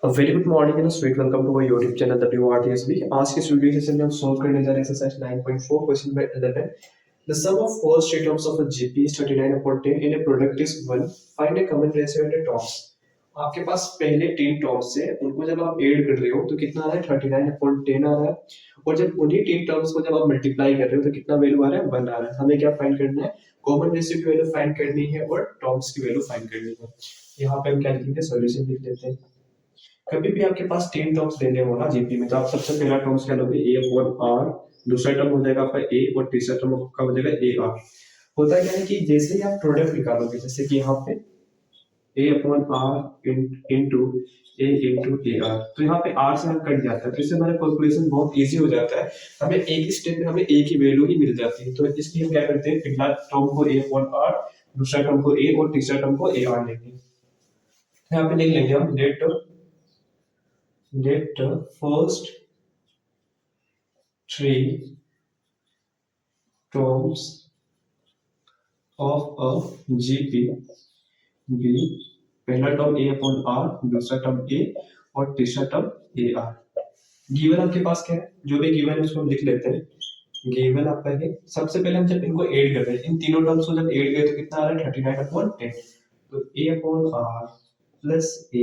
Very good morning and sweet welcome to my YouTube channel WRTSB। आज के इस video session में हम सॉल्व करने जा रहे हैं exercise 9.4 question number 11। The sum of four straight terms of a GP is 39/10 and a product is 1। Find a common ratio at the terms. आपके पास पहले तीन टर्म्स से उनको जब आप ऐड कर रहे हो तो कितना आ रहा है 39/10 आ रहा है। और जब उन्हीं तीन टर्म्स को जब आप मल्टीप्लाई कर रहे हो तो कितना वैल्यू आ रहा है 1 आ रहा है। हमें क्या फाइंड करना है, कॉमन रेशियो की वैल्यू फाइंड करनी है और टर्म्स की वैल्यू फाइंड करनी है। यहाँ पे हम क्या लिखेंगे, सॉल्यूशन लिख लेते हैं। कभी भी आपके पास तीन टर्म्स देने हो ना जीपी में, तो आप सबसे पहला टर्म्स क्या लोगे, ए अपॉन आर। दूसरा टर्म हो जाएगा आपका ए और तीसरा टर्म आपका हो जाएगा ए आर। होता क्या है कि जैसे ही आप प्रोडक्ट निकालोगे, जैसे कि यहाँ पे A upon are into A into A R, तो यहाँ पे आर से हम कट जाता है, तो इससे हमारा कैलकुलेशन बहुत इजी हो जाता है। हमें एक ही स्टेप में हमें ए की वैल्यू ही मिल जाती है। तो इसलिए हम क्या करते हैं, पहला टर्म को ए अपॉन आर, दूसरा टर्म को ए और तीसरा टर्म को ए आर लेंगे। यहाँ पे लिख लेंगे हम let the first three terms of a GP be पहला टर्म a अपॉन r, दूसरा टर्म a और तीसरा टर्म ए आर। गिवन आपके पास क्या है, जो भी गिवन है उसको हम लिख लेते हैं। गिवन आपका है, सबसे पहले हम जब इनको ऐड कर रहे हैं, इन तीनों टर्म्स को जब ऐड करें तो कितना आ रहा है 39/10। तो a upon r plus a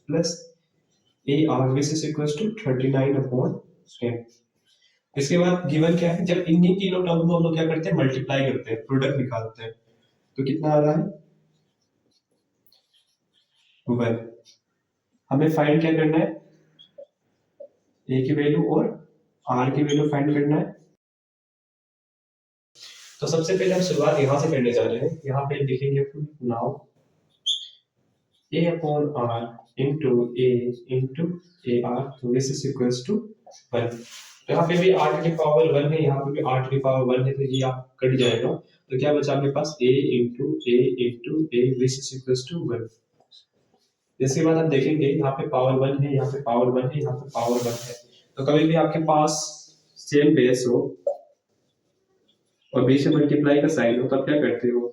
plus a r this is equals to 39/10। इसके बाद गिवन क्या है, जब इन्हीं तीनों टर्म को हम लोग क्या करते हैं, मल्टीप्लाई करते हैं, प्रोडक्ट निकालते हैं, तो कितना आ रहा है 1। हमें फाइंड क्या करना है, ए की वैल्यू और आर की वैल्यू फाइंड करना है। तो सबसे पहले हम शुरुआत यहां से करने जा रहे हैं। यहाँ पे लिखेंगे now a upon are into A R, तो दिस इज इक्वल्स टू 1। यहाँ पे भी r की पावर 1 है, यहाँ पे भी r की पावर 1 है, तो ये आप कट जाएगा। तो क्या बचा आपके पास a into a which is equals to 1। इसके बाद आप देखेंगे यहाँ पे पावर 1 है, यहाँ पे पावर 1 है, यहाँ पे पावर 1 है। तो कभी भी आपके पास सेम बेस हो और बीच में मल्टीप्लाई का साइन हो, तो आप क्या करते हो,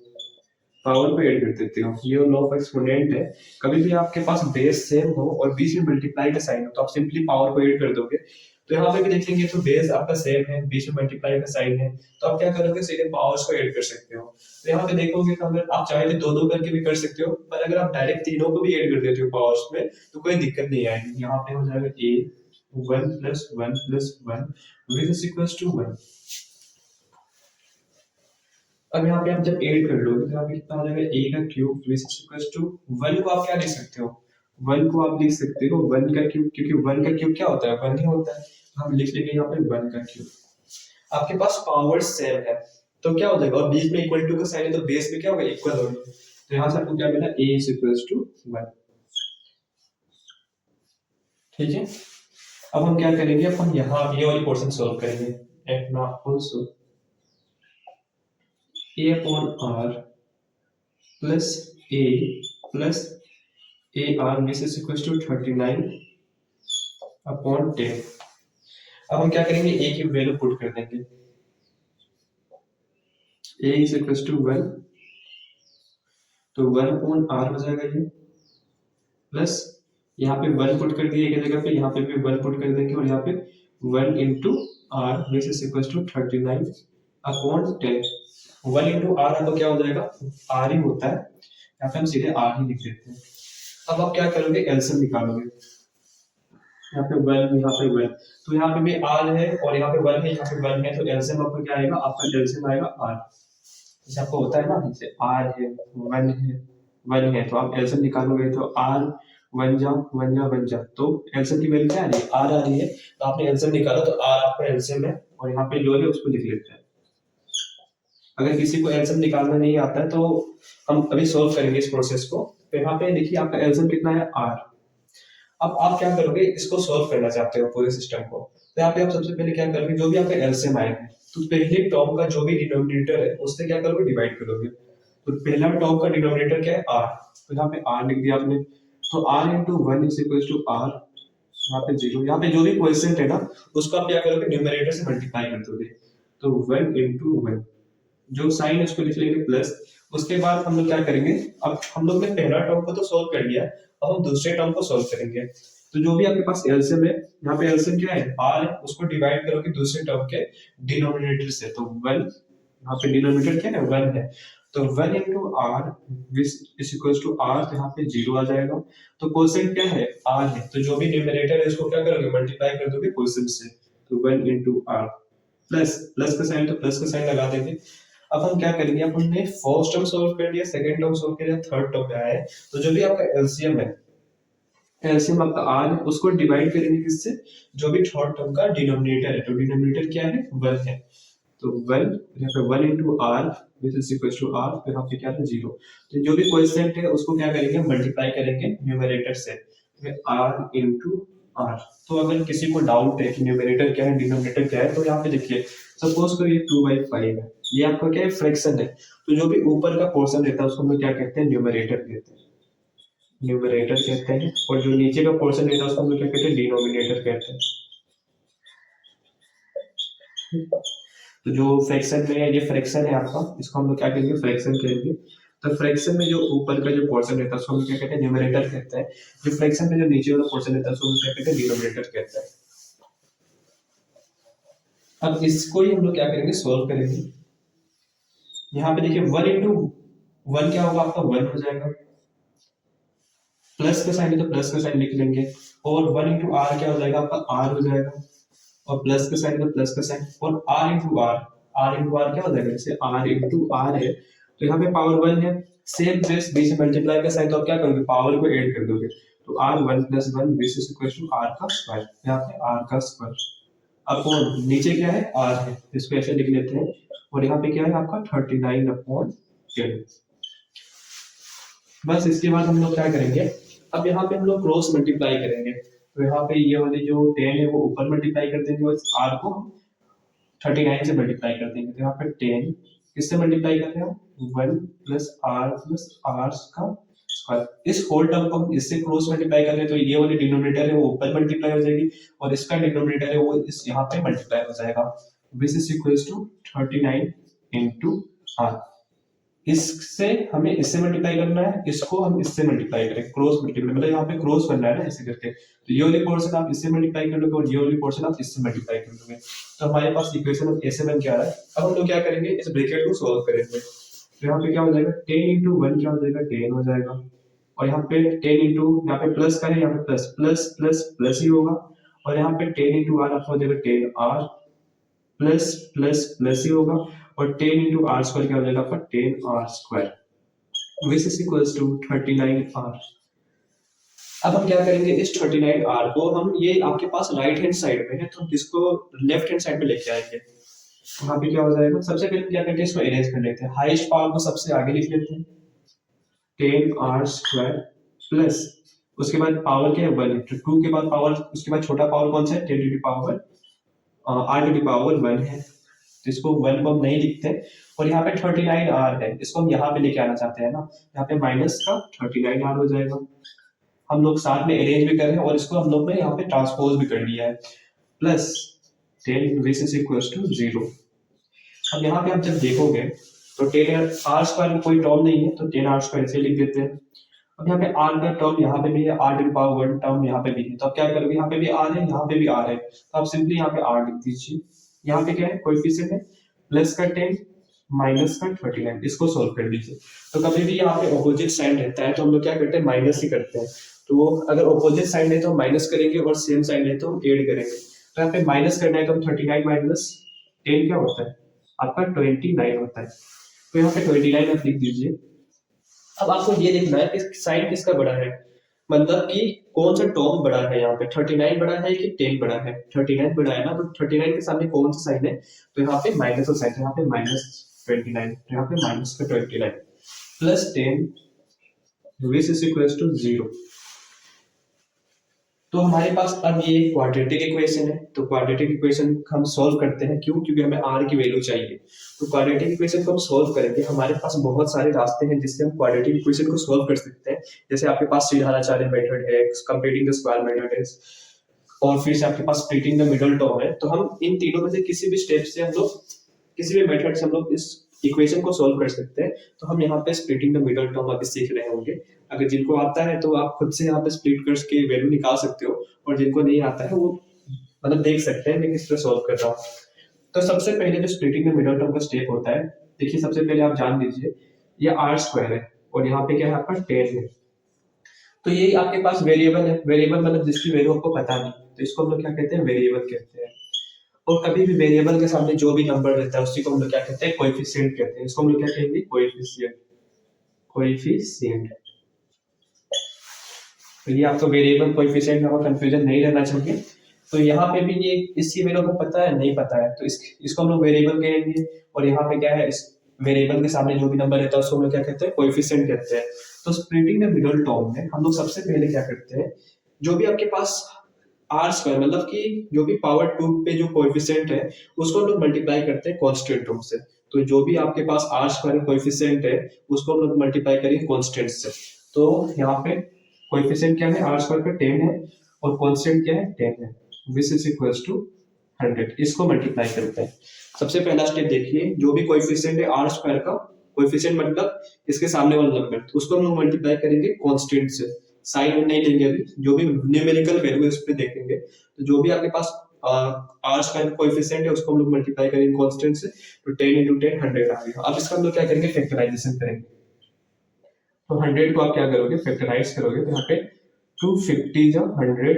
पावर को ऐड कर देते हो। ये लॉ ऑफ एक्सपोनेंट है। कभी भी आपके पास बेस सेम हो और बीच में मल्टीप्लाई का साइन हो, तो आप सिंपली पावर को ऐड कर दोगे। तो यहाँ पे भी देखेंगे तो बेस आपका सेम है, बीच में मल्टीप्लाई का साइन है, तो आप क्या करोगे, सीधे पावर्स को ऐड कर सकते हो। तो यहाँ पे देखोगे तो अगर आप चाहे तो दो दो करके भी कर सकते हो, पर अगर आप डायरेक्ट तीनों को भी ऐड कर देते हो पावर्स में, तो कोई दिक्कत नहीं आएगी। यहाँ पे हो जाएगा a 1 plus 1 plus 1 which is equals to 1। अब यहाँ पे आप जब ऐड कर लोगे तो यहाँ पे कितना हो जाएगा, a का cube which is equals to 1 को आप क्या लिख सकते हो, 1 को आप लिख सकते हो 1 का क्यूब, क्योंकि 1 का क्यूब क्या होता है, 1 ही होता है। तो हम लिख लेंगे यहाँ पे 1 का क्यूब। आपके पास पावर सेम है तो क्या हो जाएगा, और बीच में इक्वल टू का साइन है तो बेस में क्या होगा, इक्वल होगा। तो यहाँ से आपको क्या मिला, a इज इक्वल्स टू 1। ठीक है, अब हम क्या करेंगे, अब हम यहाँ ये वाली पोर्शन सॉल्व करेंगे। And now also a upon r plus a plus AR which is equals to 39/10। अब हम क्या करेंगे, a की वैल्यू पुट कर देंगे। a is equals to 1, तो 1/r हो जाएगा ये, प्लस यहाँ पे 1 पुट कर दिए एक जगह पे, यहाँ पे भी 1 पुट कर देंगे, और यहाँ पे 1 into r which is equals to 39/10। 1 into r है तो क्या हो जाएगा, r ही होता है, यहाँ पे हम सीधे r ही लिख देते हैं। अब आप क्या करोगे, एलसीएम निकालोगे। यहाँ पे 1, यहाँ पे 1, तो यहाँ पे भी r है और यहाँ पे 1 है, यहाँ पे 1 है, तो एलसीएम आपका क्या आएगा, आपका एलसीएम आएगा r। जैसे आपको होता है ना, जैसे r है 1 है तो आप एलसीएम निकालोगे तो r 1 जा 1 जा 1 जा, तो एलसीएम की वैल्यू क्या आ रही है, r आ रही है। तो आपने एलसीएम निकाला तो r आपका एलसीएम है, और यहाँ पे जो है उसको लिख लेते हैं। अगर किसी को एलसीएम निकालना नहीं आता है तो हम अभी सॉल्व करेंगे इस प्रोसेस को। तो यहाँ पे देखिए आपका एलसीएम कितना है, r। अब आप क्या करोगे, इसको सॉल्व करना चाहते हो पूरे सिस्टम को, तो यहाँ पे आप सबसे पहले क्या करोगे, जो भी आपका एलसीएम आएगा तो पहले टर्म का जो भी डिनोमिनेटर है उससे क्या करोगे, डिवाइड करोगे। तो पहला टर्म का डिनोमिनेटर क्या है, r, तो यहाँ पे r लिख दिया आपने। तो r into 1 is equals to r, यहाँ पे 0, यहाँ पे जो भी क्वेश्चन है ना उसको आप क्या करोगे, न्यूमरेटर से मल्टीप्लाई कर दोगे। तो 1 into 1, जो साइन है उसको लिख लेंगे प्लस। उसके बाद हम लोग क्या करेंगे, अब हम लोग ने पहला टर्म को तो सॉल्व कर लिया, अब हम दूसरे टर्म को सॉल्व करेंगे। तो जो भी आपके पास एलसीएम है, यहाँ पे एलसीएम क्या है, आर है, उसको डिवाइड करोगे दूसरे टर्म के डिनोमिनेटर से, तो 1, यहाँ पे डिनोमिनेटर क्या है, 1 है, तो 1 into r is equal to r, तो यहाँ पे 0 आ जाएगा। तो क्वोशिएंट क्या है, आर है, तो जो भी न्यूमरेटर है उसको क्या करोगे, मल्टीप्लाई कर दोगे क्वोशिएंट से, तो 1 इंटू आर, प्लस प्लस का साइन, तो प्लस का साइन लगा देंगे। अब हम क्या करेंगे, अब हमने फर्स्ट टर्म सॉल्व कर लिया, सेकंड टर्म सॉल्व कर लिया, थर्ड टर्म में आया है, तो जो भी आपका एलसीएम है, एलसीएम आपका आर है, उसको डिवाइड करेंगे किससे, जो भी थर्ड टर्म का डिनोमिनेटर है, तो डिनोमिनेटर क्या है, 1 है, तो 1, यहाँ पे 1 into r which is equal to r, तो यहाँ पे क्या है, 0। तो जो भी क्वोशिएंट है उसको क्या करेंगे, मल्टीप्लाई करेंगे न्यूमरेटर से, आर इंटू आर। तो अगर किसी को डाउट है कि न्यूमरेटर क्या है डिनोमिनेटर क्या है, तो यहाँ पे देखिए, सपोज करो ये 2/5 है, ये आपका क्या है, फ्रैक्शन है, तो जो भी ऊपर का पोर्शन रहता है उसको हम लोग क्या कहते हैं, न्यूमरेटर कहते हैं, न्यूमरेटर कहते हैं, और जो नीचे का पोर्शन रहता है उसको हम लोग क्या कहते हैं, डिनोमिनेटर कहते हैं। तो जो फ्रैक्शन में ये फ्रैक्शन है आपका, इसको हम लोग क्या कहेंगे, फ्रैक्शन कहेंगे। तो फ्रैक्शन में जो ऊपर का जो पोर्शन रहता है उसको हम क्या कहते हैं, न्यूमरेटर कहते हैं। जो फ्रैक्शन में जो नीचे वाला पोर्शन रहता है उसको हम क्या कहते हैं, डिनोमिनेटर कहते हैं। अब इसको ही हम लोग क्या करेंगे, सोल्व करेंगे। यहाँ पे देखिए 1 इंटू 1 क्या होगा आपका, 1 हो जाएगा, प्लस का साइन है तो प्लस का साइन लिख लेंगे, और 1 इंटू आर क्या हो जाएगा आपका, आर हो जाएगा, और प्लस का साइन तो प्लस का साइन, और r into r, r into r क्या हो जाएगा, जैसे आर इंटू आर है तो यहाँ पे पावर 1 है, सेम बेस बीच में मल्टीप्लाई का साइन, तो आप क्या करोगे, पावर को ऐड कर दोगे, तो r 1 plus 1 which is equal to r का स्क्वायर, यहाँ पे आर का स्क्वायर अपॉन नीचे क्या है, आर है, इसको ऐसे लिख लेते हैं, और यहाँ पे क्या है आपका 39 अपॉन 10। बस इसके बाद हम लोग क्या करेंगे, अब यहाँ पे हम लोग क्रॉस मल्टीप्लाई करेंगे, तो यहाँ पे ये वाली जो 10 है वो ऊपर मल्टीप्लाई कर देंगे और आर को 39 से मल्टीप्लाई कर देंगे, तो यहाँ पे 10 किससे मल्टीप्लाई कर रहे हो, 1 प्लस आर का स्क्वायर। इस होल टर्म को हम इससे क्रॉस मल्टीप्लाई कर रहे हैं, तो ये वाली डिनोमिनेटर है वो ऊपर मल्टीप्लाई हो जाएगी, और इसका डिनोमिनेटर है वो इस यहाँ पे मल्टीप्लाई हो जाएगा, which is equal to 39 into r. इससे हमें इससे मल्टीप्लाई करना है, इसको हम इससे मल्टीप्लाई करें, क्रॉस मल्टीप्लाई, मतलब यहाँ पे क्रॉस बनना है ना ऐसे करके, तो ये वाली पोर्शन आप इससे मल्टीप्लाई कर लोगे और ये वाली पोर्शन आप इससे मल्टीप्लाई कर लोगे, तो हमारे पास इक्वेशन अब ऐसे बन के आ रहा है। अब हम लोग क्या करेंगे, इस ब्रैकेट को सॉल्व करेंगे, तो यहाँ पे क्या हो जाएगा, 10 इंटू 1 क्या हो जाएगा, 10 हो जाएगा, और यहाँ पे 10 इंटू, यहाँ पे प्लस का है, यहाँ पे प्लस प्लस प्लस प्लस ही होगा, और यहाँ पे 10 इंटू आर आपको हो जाएगा 10 आर प्लस प्लस प्लस ही होगा, और 10 इंटू आर स्क्वायर क्या हो जाएगा आपका, 10 r square which is equals to 39 r. अब हम क्या करेंगे, इस 39 आर को हम, ये आपके पास राइट हैंड साइड में है तो हम इसको लेफ्ट हैंड साइड पे लेके आएंगे, वहां पे क्या हो जाएगा, सबसे पहले क्या करते हैं, इसको अरेंज कर लेते हैं, हाईएस्ट पावर को सबसे आगे लिख लेते हैं, 10 आर स्क्वायर प्लस उसके बाद पावर क्या है 1, तो 2 के बाद पावर, उसके बाद छोटा पावर कौन सा है, 10 to the power r to the power 1 है, तो इसको 1 को हम नहीं लिखते, और यहाँ पे 39 आर है, इसको हम यहाँ पे लेके आना चाहते हैं ना, यहाँ पे माइनस का 39 आर हो जाएगा, हम लोग साथ में अरेंज भी कर रहे हैं और इसको हम लोग ने यहाँ पे ट्रांसपोज भी कर लिया है, plus 10 which is equal to 0। अब यहाँ पे आप जब देखोगे तो 10 आर स्क्वायर में कोई टर्म नहीं है, तो 10 आर स्क्वायर ऐसे लिख देते हैं। अब यहाँ पे आर का टर्म यहाँ पे भी है, r to the power 1 term यहाँ पे भी है, तो आप क्या करोगे, यहाँ पे भी आर है, यहाँ पे भी आर है, तो आप सिंपली यहाँ पे आर लिख दीजिए, यहाँ पे क्या है, कोएफिशिएंट है, प्लस का 10 माइनस का 39, इसको सोल्व कर लीजिए। तो कभी भी यहाँ पे ऑपोजिट साइन रहता है तो हम लोग क्या करते हैं, माइनस ही करते हैं, तो वो अगर ऑपोजिट साइन है तो हम माइनस करेंगे, और सेम साइन है तो हम ऐड करेंगे, तो यहाँ पे माइनस करना है तो हम 39 माइनस 10 क्या होता है आपका 29 होता है, तो यहाँ पे 29 आप लिख दीजिए। अब आपको ये देखना है कि साइन किसका बड़ा है, मतलब कि कौन सा टर्म बड़ा है, यहाँ पे 39 बड़ा है कि 10 बड़ा है, 39 बड़ा है ना, तो 39 के सामने कौन सा साइन है, तो यहाँ पे माइनस का साइन है, यहाँ पे -29, तो यहाँ पे माइनस का 29 plus 10 which is equal to 0। तो हमारे पास अब ये क्वाड्रेटिक इक्वेशन है, तो क्वाड्रेटिक इक्वेशन हम सॉल्व करते हैं, क्यों, क्योंकि हमें आर की वैल्यू चाहिए, तो क्वाड्रेटिक इक्वेशन को हम सॉल्व करेंगे, हमारे पास बहुत सारे रास्ते हैं जिससे हम क्वाड्रेटिक इक्वेशन को सॉल्व कर सकते हैं, जैसे आपके पास सीधाचार्य मेथड है, कंप्लीटिंग द स्क्वायर मेथड है, और फिर से आपके पास स्प्लिटिंग द मिडल टर्म है, तो हम इन तीनों में से किसी भी स्टेप से हम लोग, किसी भी मेथड से हम लोग इस इक्वेशन को सॉल्व कर सकते हैं, तो हम यहाँ पे स्प्लिटिंग द मिडल टर्म अभी सीख रहे होंगे। अगर जिनको आता है तो आप खुद से यहाँ पे स्प्लिट करके वैल्यू निकाल सकते हो, और जिनको नहीं आता है वो मतलब देख सकते हैं मैं किस तरह सॉल्व कर रहा हूँ। तो सबसे पहले जो स्प्लिटिंग द मिडल टर्म का स्टेप होता है, देखिए सबसे पहले आप जान लीजिए ये आर स्क्वायर है और यहाँ पे क्या है आपका 10 है। तो ये आपके पास वेरिएबल है, वेरिएबल मतलब जिसकी वैल्यू आपको पता नहीं, तो इसको हम लोग क्या कहते हैं, वेरिएबल कहते हैं। और कभी भी वेरिएबल के सामने जो भी नंबर रहता है उसी को हम लोग क्या कहते हैं, कोएफिशिएंट कहते हैं। इसको हम लोग क्या कहेंगे, कोएफिशिएंट, कोएफिशिएंट। तो ये आपको वेरिएबल कोएफिशिएंट में कंफ्यूजन नहीं रहना चाहिए। तो यहाँ पे भी ये इसकी वैल्यू को पता है नहीं पता है, तो इसको हम लोग वेरिएबल कहेंगे। और यहाँ पे क्या है, इस वेरिएबल के सामने जो भी नंबर रहता है उसको हम लोग क्या कहते हैं, कोएफिशिएंट कहते हैं। तो स्प्लिटिंग द मिडल टर्म में हम लोग सबसे पहले क्या करते हैं, जो भी आपके पास आर स्क्वायर मतलब कि जो भी पावर 2 पे जो कोएफिशिएंट है उसको हम लोग मल्टीप्लाई करते हैं कांस्टेंट टर्म से। तो जो भी आपके पास आर स्क्वायर कोएफिशिएंट है उसको हम लोग मल्टीप्लाई करेंगे कांस्टेंट से। तो यहाँ पे कोएफिशिएंट क्या है, आर स्क्वायर का 10 है और कांस्टेंट क्या है, 10 है, विच इज इक्वल्स टू 100। इसको मल्टीप्लाई करते हैं। सबसे पहला स्टेप देखिए, जो भी कोएफिशिएंट है आर स्क्वायर का, कोएफिशिएंट मतलब इसके सामने वाला नंबर, तो उसको हम लोग मल्टीप्लाई करेंगे कांस्टेंट से। साइन नहीं लेंगे अभी, जो भी न्यूमेरिकल वैल्यू है उस पे देखेंगे। तो जो भी आपके पास आर स्क्वायर कोएफिशिएंट है उसको हम लोग मल्टीप्लाई करेंगे कांस्टेंट से, तो 10 into 10 100 आ गया। अब इसका हम लोग क्या करेंगे, फैक्टराइजेशन करेंगे। तो 100 को आप क्या करोगे, फैक्टराइज करोगे, तो यहाँ पे 250 जा 100,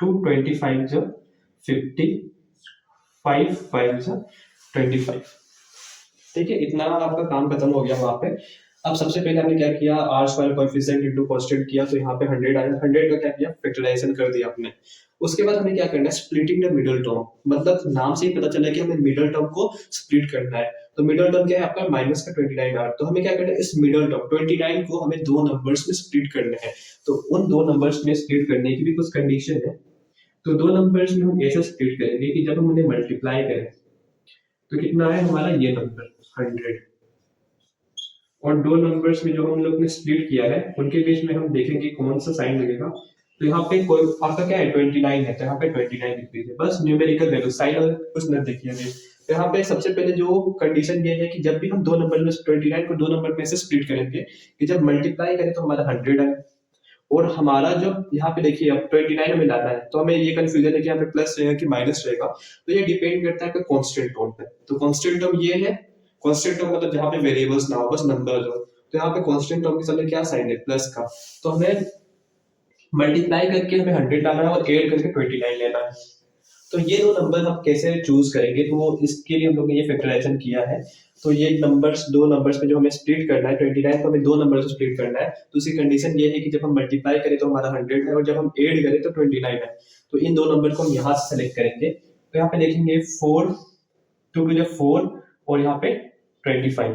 225 जा 50, 5 जा 25। ठीक है, इतना आपका काम खत्म हो गया वहां पे। अब सबसे पहले हमने क्या किया, r square coefficient into constant किया, तो यहाँ पे 100 आया। 100 का क्या किया, फैक्टराइजेशन कर दिया आपने। उसके बाद हमें क्या करना है, स्प्लिटिंग द मिडल टर्म। मतलब नाम से ही पता चला कि हमें मिडल टर्म को स्प्लिट करना है। तो मिडल टर्म क्या है आपका, माइनस का 29 आर। तो हमें क्या करना है, इस मिडल टर्म 29 को हमें दो नंबर्स में स्प्लिट करना है। तो उन दो नंबर्स में स्प्लिट करने की भी कुछ कंडीशन है। तो दो नंबर्स में हम ऐसे स्प्लिट करेंगे कि जब हम उन्हें मल्टीप्लाई करें तो कितना है हमारा ये नंबर 100, और दो नंबर्स में जो हम लोग ने स्प्लिट किया है उनके बीच में हम देखेंगे कौन सा साइन लगेगा। तो यहाँ पे कोई आपका क्या है, 29 है, तो यहाँ पे 29 लिख दीजिए, बस न्यूमेरिकल वैल्यू, साइन और कुछ न देखिए। तो यहाँ पे सबसे पहले जो कंडीशन ये है कि जब भी हम दो नंबर में 29 को दो नंबर में से स्प्लिट करेंगे कि जब मल्टीप्लाई करें तो हमारा 100 आए। और हमारा जो यहाँ पे देखिए अब 29 हमें लाना है, तो हमें ये कंफ्यूजन है कि यहाँ पे प्लस रहेगा कि माइनस रहेगा। तो ये डिपेंड करता है कांस्टेंट टर्म पे। तो कांस्टेंट टर्म ये है, कांस्टेंट टर्म मतलब जहाँ पे वेरिएबल्स ना हो, बस नंबर हो। तो यहाँ पे कांस्टेंट टर्म के सामने क्या साइन है, प्लस का। तो हमें मल्टीप्लाई करके हमें 100 लाना है और एड करके 29 लेना है। तो ये दो नंबर हम कैसे चूज करेंगे, तो वो इसके लिए हम लोग ने ये फैक्टराइजेशन किया है। तो ये नंबर्स, दो नंबर्स में जो हमें स्प्लिट करना है, 29 को हमें दो नंबर से स्प्लिट करना है। तो उसकी कंडीशन ये है कि जब हम मल्टीप्लाई करें तो हमारा 100 है, और जब हम ऐड करें तो 29 है। तो इन दो नंबर को हम यहाँ से सेलेक्ट करेंगे। तो यहाँ पे देखेंगे 4, 2 टू 4 और यहाँ पे 25।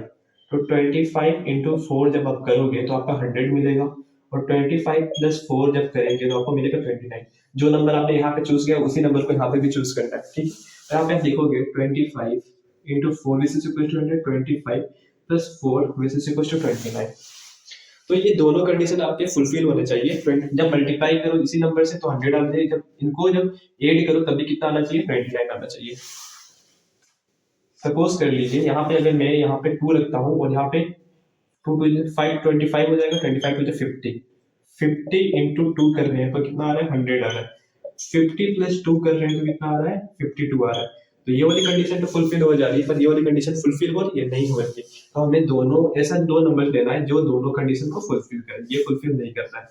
तो 25 इंटू 4 जब आप करोगे तो आपका 100 मिलेगा, और 25 प्लस 4 जब करेंगे तो आपको मिलेगा 29। जो नंबर आपने यहाँ पे चूज किया उसी नंबर को यहाँ पे भी चूज करना है। ठीक है, तो यहाँ पे आप देखोगे 25 into 4 which is equal to 100, 25 plus 4 which is equal to 29। तो ये दोनों कंडीशन आपके फुलफिल होने चाहिए। जब मल्टीप्लाई करो इसी नंबर से तो 100 आना चाहिए, जब इनको जब ऐड करो तभी कितना आना चाहिए, 29 आना चाहिए। सपोज कर लीजिए यहाँ पे अगर मैं यहाँ पे 2 रखता हूँ और यहाँ पे 2 टू 5 25 हो जाएगा, 25 टू 50, 50 इंटू 2 कर रहे हैं तो कितना आ रहा है, 100 आ रहा है। 50 प्लस 2 कर रहे हैं तो कितना आ रहा है, 52 आ रहा है। तो ये वाली कंडीशन तो फुलफिल हो जा रही है, पर ये वाली कंडीशन फुलफिल हो रही है, नहीं हो रही है। तो हमें दोनों ऐसा दो नंबर लेना है जो दोनों कंडीशन को फुलफिल करे। ये फुलफिल नहीं करना है,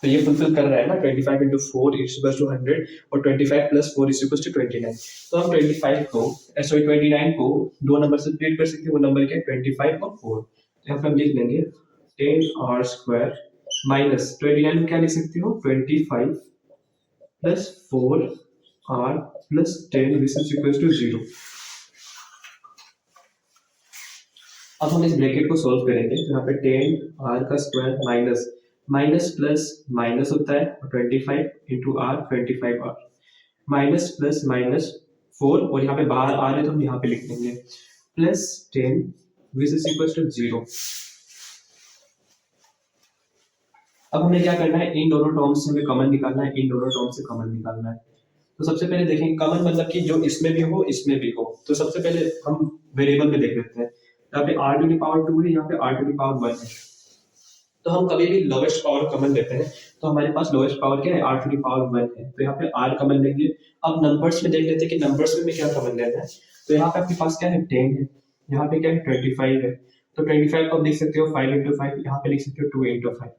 तो ये फुलफिल कर रहा है ना। 25 इंटू 4 इज इक्वल टू 100 और 25 प्लस 4 इज इक्वल टू 29। तो हम 25 को सॉरी 29 को दो नंबर से स्प्लिट कर सकते हैं। वो नंबर क्या है, 25 और 4। तो यहाँ पे हम लिख लेंगे 10r स्क्वायर माइनस 29 क्या लिख सकते हो, 25 plus 4r plus 10 which is equal to 0। अब हम इस ब्रैकेट को सॉल्व करेंगे। तो यहाँ पे 10r का square minus minus plus minus होता है, और 25 into R 25r minus plus minus 4, और यहाँ पे बाहर आ रहे तो हम यहाँ पे लिख देंगे plus 10 which is equal to 0। अब हमें क्या करना है, इन दोनों टर्म्स से हमें कॉमन निकालना है, इन दोनों टर्म्स से कॉमन निकालना है। तो सबसे पहले देखेंगे कॉमन मतलब कि जो इसमें भी हो इसमें भी हो। तो सबसे पहले हम वेरिएबल में देख लेते हैं। यहाँ पे r टू द पावर 2 है, यहाँ पे r टू द पावर 1 है। तो हम कभी भी लोवेस्ट पावर कॉमन लेते हैं, तो हमारे पास लोवेस्ट पावर क्या है, r टू द पावर 1 है, तो यहाँ पे r कॉमन लेंगे। अब नंबर्स में देख लेते हैं कि नंबर्स में क्या कॉमन लेना है। तो यहाँ पे आपके पास क्या है 10 है, यहाँ पे क्या है 25 है। तो 25 को आप लिख सकते हो 5 इंटू 5, यहाँ पे लिख सकते हो 2 इंटू 5।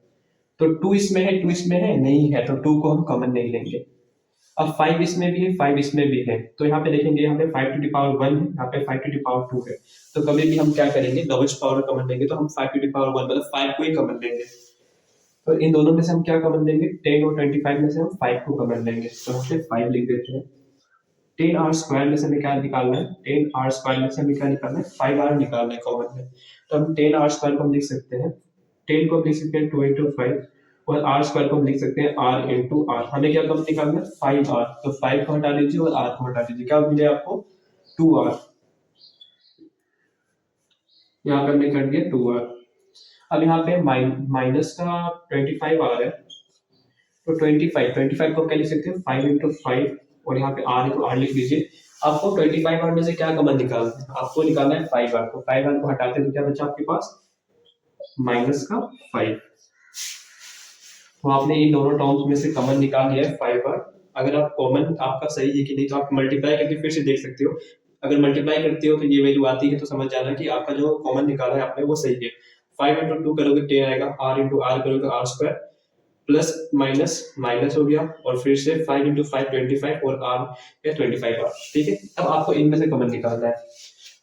तो 2 इसमें है, 2 इसमें है नहीं है, तो 2 को हम कॉमन नहीं लेंगे। अब 5 इसमें भी है, 5 इसमें भी है, तो यहाँ पे देखेंगे यहाँ पे 5 टू द पावर 1 है, यहाँ पे 5 टू द पावर 2 है। तो कभी भी हम क्या करेंगे, लोवेस्ट पावर कॉमन लेंगे, तो हम 5 टू द पावर 1 मतलब 5 को ही कॉमन लेंगे। तो इन दोनों में से हम क्या कॉमन लेंगे, 10 और 25 में से हम 5 को कॉमन लेंगे, तो हम सिर्फ 5 लिख देते हैं। 10 आर स्क्वायर में से हमें क्या निकालना है, 10 आर स्क्वायर में से हमें क्या निकालना है, 5 आर निकालना है कॉमन में। तो हम 10 आर स्क्वायर को हम लिख सकते हैं, 10 को हम लिख सकते हैं 2 इंटू 5, और आर स्क्वायर को हम लिख सकते हैं आर इंटू आर। हमें क्या कॉमन निकालना है, 5 आर। तो 5 को हटा दीजिए और आर को हटा दीजिए, क्या मिले आपको 2 आर। यहाँ पे हमने कर दिया 2 आर। अब यहाँ पे माइनस का 25 आ रहा है, तो 25 को क्या लिख सकते हैं 5 इंटू 5, और यहाँ पे आर को आर लिख दीजिए। आपको 25 आर में से क्या कॉमन निकालना है, आपको निकालना है 5 आर को। 5 आर को हटाते हैं तो क्या बचा आपके पास, माइनस का 5। तो आपने इन दोनों टर्म्स में से कॉमन निकाल लिया है 5 आर। अगर आप कॉमन आपका सही है कि नहीं, तो आप मल्टीप्लाई करके फिर से देख सकते हो। अगर मल्टीप्लाई करते हो तो ये वैल्यू आती है, तो समझ जाना कि आपका जो कॉमन निकाला है आपने वो सही है। 5 इंटू 2 करोगे 10 आएगा, आर इंटू आर करोगे R square, plus minus minus हो गया, और फिर से 5 इंटू 5 25, और आर या 25 आर। ठीक है, अब आपको इनमें से कॉमन निकालना है।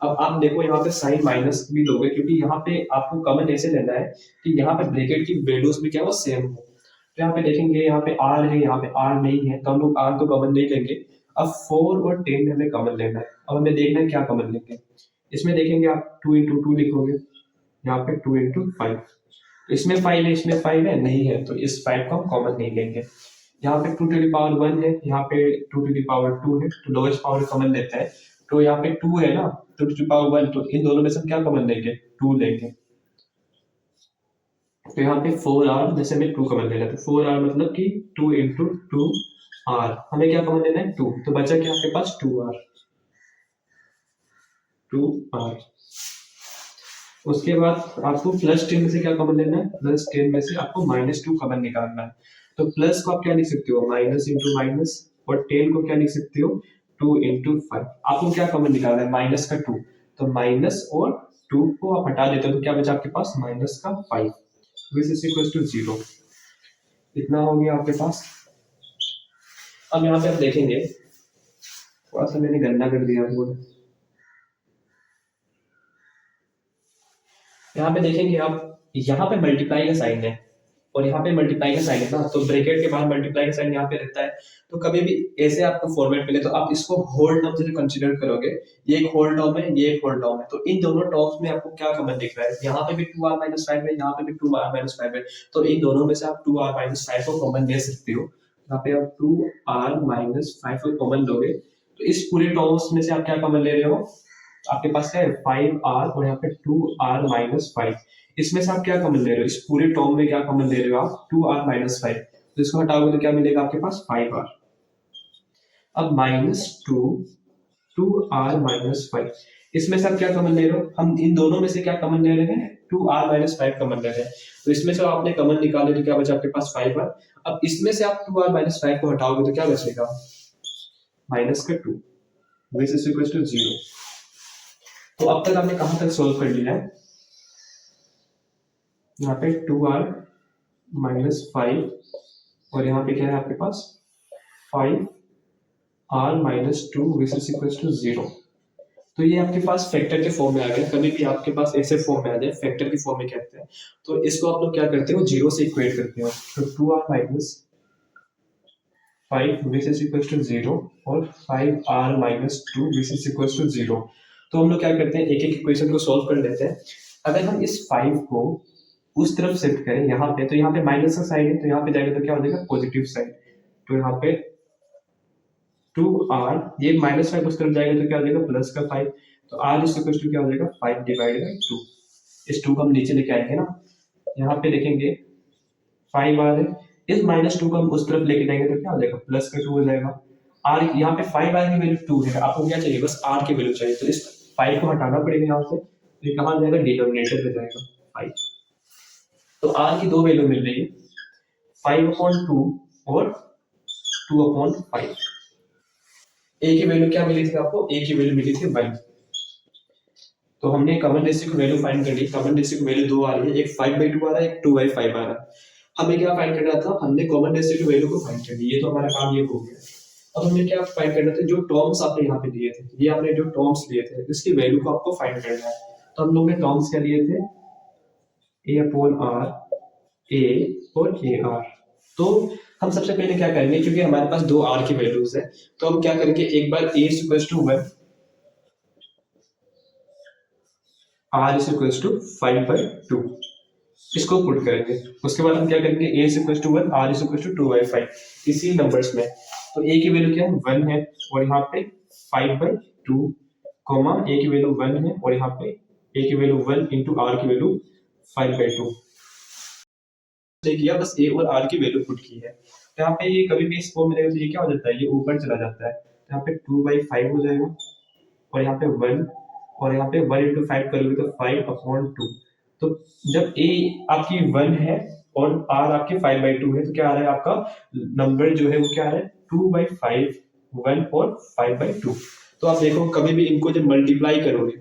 अब आप देखो यहाँ पे साइन माइनस भी लोगे, क्योंकि यहाँ पे आपको कॉमन ऐसे लेना है कि यहाँ पे ब्रैकेट की वैल्यूज भी क्या हो, सेम हो। तो यहाँ पे देखेंगे यहाँ पे आर है, यहाँ पे आर नहीं है, तो हम लोग आर तो कॉमन नहीं लेंगे। अब 4 और 10 में हमें कॉमन लेना है। अब हमें देखना है क्या कॉमन लेंगे। इसमें देखेंगे आप 2 इंटू 2 लिखोगे, यहाँ पे 2 इंटू 5। इसमें 5 है, इसमें 5 है नहीं है, तो इस 5 को हम कॉमन नहीं लेंगे। यहाँ पे 2 टू द पावर 1 है, यहाँ पे 2 टू द पावर 2 है, तो लोएस्ट पावर कॉमन लेते हैं। तो यहाँ पे 2 है ना, 2 टू द पावर 1, तो इन दोनों में से हम क्या कॉमन लेंगे, 2 लेंगे। तो यहाँ पे 4r जैसे हमें 2 कॉमन लेना है, तो 4r मतलब कि 2 इंटू 2r। हमें क्या कॉमन लेना है 2, तो बचा क्या आपके पास 2r। 2r। उसके बाद आपको प्लस 10 में से क्या कॉमन लेना है, प्लस 10 में से आपको माइनस 2 कॉमन निकालना है। तो प्लस को आप क्या लिख सकते हो, माइनस इंटू माइनस, और 10 को क्या लिख सकते हो 2 इंटू 5। आपको क्या कॉमन निकालना है, माइनस का 2, तो माइनस और 2 को आप हटा देते हो, तो क्या बचा आपके पास माइनस का 5, विच इज इक्वल टू 0। इतना हो गया आपके पास। अब यहाँ पे आप देखेंगे, थोड़ा सा मैंने गंदा कर दिया बोर्ड। यहाँ पे देखेंगे आप, यहाँ पे मल्टीप्लाई का साइन है और यहाँ पे मल्टीप्लाई का साइन है ना, तो ब्रैकेट के बाद मल्टीप्लाई का साइन यहाँ पे रहता है। तो कभी भी ऐसे आपको फॉर्मेट मिले तो आप इसको होल टर्म से कंसीडर करोगे। ये एक होल टर्म है, ये एक होल टर्म है, तो इन दोनों टर्म्स में आपको क्या कॉमन दिख रहा है, यहाँ पे भी 2r माइनस 5 है, यहाँ पे भी 2r माइनस 5 है, तो इन दोनों में से आप 2r माइनस 5 को कॉमन ले सकते हो। यहाँ पे आप 2r माइनस 5 को कॉमन लोगे, तो इस पूरे टर्म्स में से आप क्या कॉमन ले रहे हो, आपके पास क्या है 5r, और यहाँ पे 2r माइनस 5। इसमें से आप क्या कॉमन ले रहे हो, इस पूरे टर्म में क्या कॉमन ले रहे हो आप 2r माइनस 5। तो इसको हटाओगे तो क्या मिलेगा आपके पास 5r। अब माइनस 2 2r माइनस 5, इसमें से आप क्या कॉमन ले रहे हो, हम इन दोनों में से क्या कॉमन ले रहे हैं 2r माइनस 5 कॉमन ले रहे हैं। तो इसमें से आपने कॉमन निकाले तो क्या बचा आपके पास 5r। अब इसमें से आप 2r माइनस 5 को हटाओगे तो क्या बचेगा, माइनस का 2, विच इज इक्वल टू 0। तो अब तक आपने कहां तक सोल्व कर लिया है, यहाँ पे 2r माइनस 5, और यहाँ पे क्या है आपके पास 5r minus 2 which is equal to 0। तो ये आपके पास फैक्टर के फॉर्म में आ गया। कभी भी आपके पास ऐसे फॉर्म में आ जाए, फैक्टर के फॉर्म में कहते हैं, तो इसको आप लोग क्या करते हो, जीरो से इक्वेट करते हो। तो 2r minus 5 which is equal to 0, और 5r minus 2 which is equal to 0। तो हम लोग क्या करते हैं, एक एक इक्वेशन को सॉल्व कर लेते हैं। अगर हम इस 5 को उस तरफ शिफ्ट करें यहाँ पे, तो यहाँ पे माइनस का साइन है, तो यहाँ पे जाएगा तो क्या हो जाएगा पॉजिटिव साइन। तो यहाँ पे 2r, ये माइनस 5 उस तरफ जाएगा तो क्या हो जाएगा प्लस का 5। तो r इज इक्वल टू क्या हो जाएगा 5 डिवाइडेड बाई 2। इस 2 को हम नीचे लेके आएंगे ना, यहाँ पे देखेंगे 5r है, इस माइनस 2 को हम उस तरफ लेके जाएंगे तो क्या हो जाएगा प्लस का 2 हो जाएगा। आर यहाँ पे 5 आर की वैल्यू 2 है, आपको क्या चाहिए, बस आर की वैल्यू चाहिए, तो इस 5 को हटाना पड़ेगा यहाँ से, तो ये कहाँ जाएगा, डिनोमिनेटर पे जाएगा 5। तो आर की दो वैल्यू मिल रही है, 5/2 और 2/5। ए की वैल्यू क्या मिली थी आपको, ए की वैल्यू मिली थी 1। तो हमने कॉमन रेशियो की वैल्यू फाइंड कर ली, कॉमन रेशियो की वैल्यू दो आ रही है, एक 5/2 आ रहा है, एक 2/5 आ रहा है। हमें क्या फाइंड करना था, हमने कॉमन रेशियो की वैल्यू को फाइंड कर ली, ये तो हमारा काम ये हो गया। अब हमें क्या फाइंड करना था, जो टर्म्स आपने यहाँ पे दिए थे, ये आपने जो टर्म्स लिए थे, इसकी वैल्यू को आपको फाइंड करना है। तो हम लोग ने टर्म्स क्या लिए थे, A/R, A और AR। तो हम सबसे पहले क्या करेंगे, क्योंकि हमारे पास दो R की वैल्यूज है, तो हम क्या करेंगे, एक बार A is equals to 1, R is equals to 5/2, इसको पुट करेंगे। उसके बाद हम क्या करेंगे, A is equals to 1, R is equals to 2/5, इसी नंबर्स में। तो A की वैल्यू क्या है, 1 है, और यहाँ पे 5/2, कॉमा A की वैल्यू 1 है, और यहाँ पे A की वैल्यू 1 इंटू R की वैल्यू 5/2 किया, बस A और R की वैल्यू पुट की है। तो यहाँ पे ये कभी भी इस फॉर्म में रहेगा तो ये क्या हो जाता है, ये ऊपर चला जाता है, तो यहाँ पे 2/5 हो जाएगा, और यहाँ पे 1, और यहाँ पे 1 इंटू 5 करोगे तो 5/2। तो जब A आपकी 1 है और R आपके 5/2 है, तो क्या आ रहा है आपका नंबर जो है वो क्या आ रहा है, 2/5, 1 और 5/2। तो आप देखो कभी भी इनको जब मल्टीप्लाई करोगे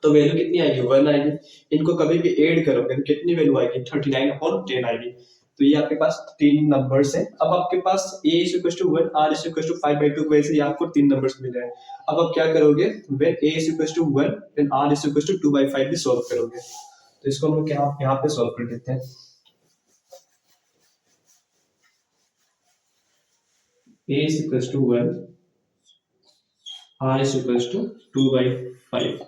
तो वैल्यू कितनी आएगी, 1 आएगी। इनको कभी भी ऐड करोगे तो कितनी वैल्यू आएगी, 39/10 आएगी। तो ये आपके पास तीन नंबर्स हैं। अब आपके पास A is equals to 1, R is equals to 5/2 की वजह से ये आपको तीन नंबर्स मिल रहे हैं। अब आप क्या करोगे, when A is equals to 1 then R is equals to 2/5 भी सॉल्व करोगे। तो इसको हम लोग यहाँ पे सॉल्व कर देते हैं। A is equals to 1, R is equals to 2/5।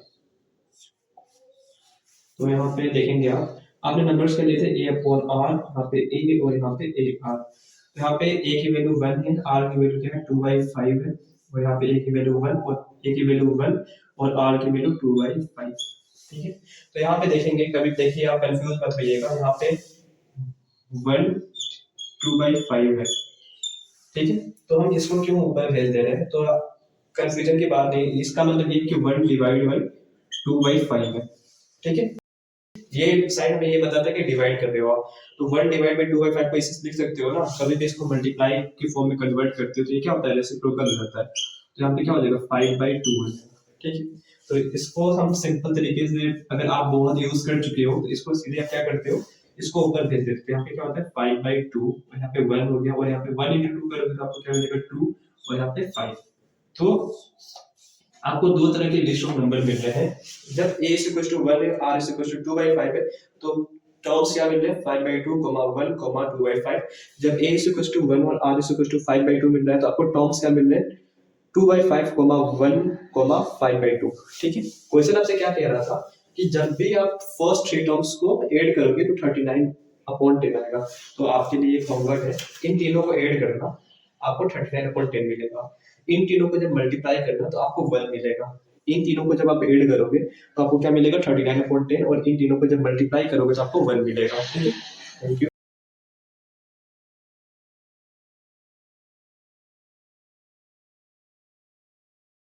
तो यहाँ पे देखेंगे आप, आपने नंबर्स क्या लिए थे, A/R, यहाँ पे A और यहाँ पे AR। तो यहाँ पे A की वैल्यू 1 है, R की वैल्यू क्या है, 2/5 है, और यहाँ पे A की वैल्यू 1 और A की वैल्यू 1 और R की वैल्यू 2/5। ठीक है, तो यहाँ पे देखेंगे, कभी देखिए आप कंफ्यूज मत होइएगा, यहाँ पे 1 2/5 है, ठीक है, तो हम इसको क्यों ऊपर भेज दे रहे हैं, तो कंफ्यूजन की बात नहीं, इसका मतलब ये कि 1 डिवाइड बाई 2/5 है। ठीक है, ये साइड में ये बताता है कि डिवाइड कर रहे हो आप, तो 1 डिवाइड बाई 2/5 को इसे लिख सकते हो ना, कभी भी इसको मल्टीप्लाई की फॉर्म में कन्वर्ट करते हो तो ये क्या होता है, रेसिप्रोकल हो जाता है, तो यहाँ पे क्या हो जाएगा, 5/2 हो जाएगा। ठीक है, तो इसको हम सिंपल तरीके से, अगर आप बहुत यूज कर चुके हो तो इसको सीधे आप क्या करते हो, इसको ऊपर भेज देते हो। यहाँ पे क्या होता है 5/2, और यहाँ पे 1 हो गया, और यहाँ पे 1 into 2 करोगे तो आपको क्या मिलेगा 2, और यहाँ पे 5। तो आपको दो तरह के लिस्ट ऑफ नंबर मिल रहे हैं, जब A is equals to 1 है, R is equals to 2/5 है, तो टर्म्स क्या मिल रहे हैं, 5/2, 1, 2/5। जब A is equals to 1 और R is equals to 5/2 मिल रहा है, तो आपको टर्म्स क्या मिल रहे हैं, 2/5, 1, 5/2। ठीक है, क्वेश्चन आपसे क्या कह रहा था कि जब भी आप फर्स्ट थ्री टर्म्स को ऐड करोगे तो 39/10 आएगा। तो आपके लिए होमवर्क है, इन तीनों को ऐड करना, आपको 39/10 मिलेगा। इन तीनों को जब मल्टीप्लाई करना तो आपको 1 मिलेगा। इन तीनों को जब आप ऐड करोगे तो आपको क्या मिलेगा, 39/10, और इन तीनों को जब मल्टीप्लाई करोगे तो आपको 1 मिलेगा। ठीक है, थैंक यू।